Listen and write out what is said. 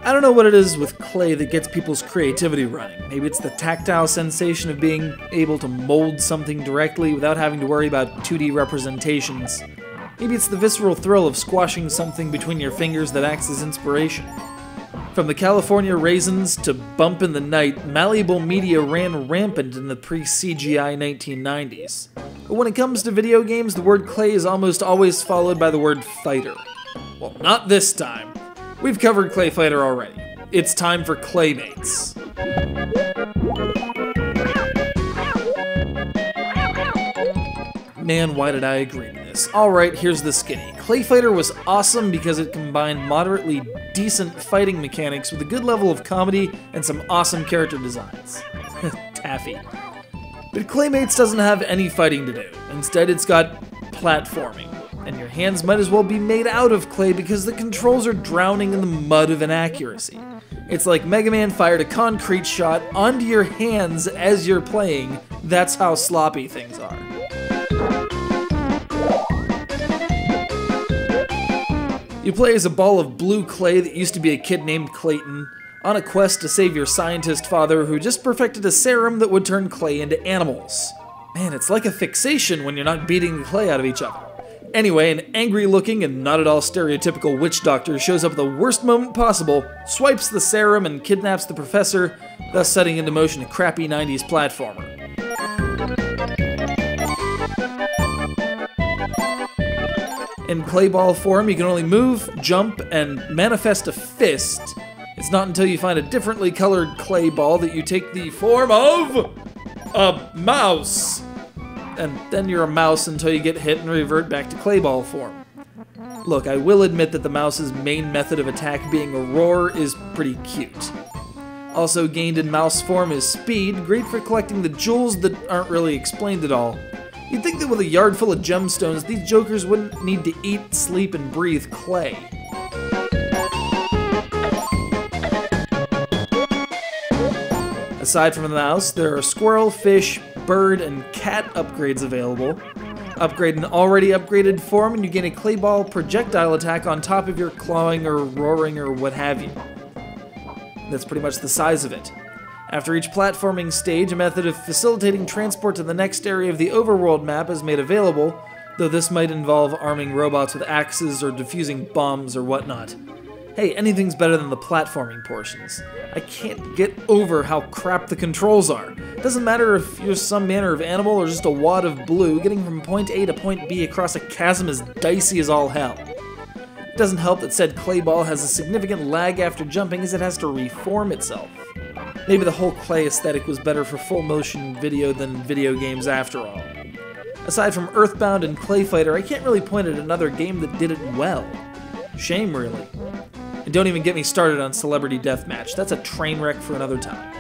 I don't know what it is with clay that gets people's creativity running. Maybe it's the tactile sensation of being able to mold something directly without having to worry about 2D representations. Maybe it's the visceral thrill of squashing something between your fingers that acts as inspiration. From the California Raisins to Bump in the Night, malleable media ran rampant in the pre-CGI 1990s. But when it comes to video games, the word clay is almost always followed by the word fighter. Well, not this time. We've covered Clay Fighter already. It's time for Claymates. Man, why did I agree to this? Alright, here's the skinny. Clay Fighter was awesome because it combined moderately decent fighting mechanics with a good level of comedy and some awesome character designs. Taffy. But Claymates doesn't have any fighting to do. Instead, it's got platforming. And your hands might as well be made out of clay because the controls are drowning in the mud of inaccuracy. It's like Mega Man fired a concrete shot onto your hands as you're playing. That's how sloppy things are. You play as a ball of blue clay that used to be a kid named Clayton, on a quest to save your scientist father who just perfected a serum that would turn clay into animals. Man, it's like a fixation when you're not beating the clay out of each other. Anyway, an angry-looking and not at all stereotypical witch doctor shows up at the worst moment possible, swipes the serum, and kidnaps the professor, thus setting into motion a crappy 90s platformer. In clayball form, you can only move, jump, and manifest a fist. It's not until you find a differently colored clay ball that you take the form of a mouse. And then you're a mouse until you get hit and revert back to clayball form. Look, I will admit that the mouse's main method of attack being a roar is pretty cute. Also gained in mouse form is speed, great for collecting the jewels that aren't really explained at all. You'd think that with a yard full of gemstones, these jokers wouldn't need to eat, sleep, and breathe clay. Aside from the mouse, there are squirrel, fish, bird, and cat upgrades available. Upgrade an already upgraded form and you gain a clayball projectile attack on top of your clawing or roaring or what have you. That's pretty much the size of it. After each platforming stage, a method of facilitating transport to the next area of the overworld map is made available, though this might involve arming robots with axes or defusing bombs or whatnot. Hey, anything's better than the platforming portions. I can't get over how crap the controls are. It doesn't matter if you're some manner of animal or just a wad of blue, getting from point A to point B across a chasm is dicey as all hell. It doesn't help that said clay ball has a significant lag after jumping as it has to reform itself. Maybe the whole clay aesthetic was better for full motion video than video games after all. Aside from Earthbound and Clay Fighter, I can't really point at another game that did it well. Shame, really. And don't even get me started on Celebrity Deathmatch. That's a train wreck for another time.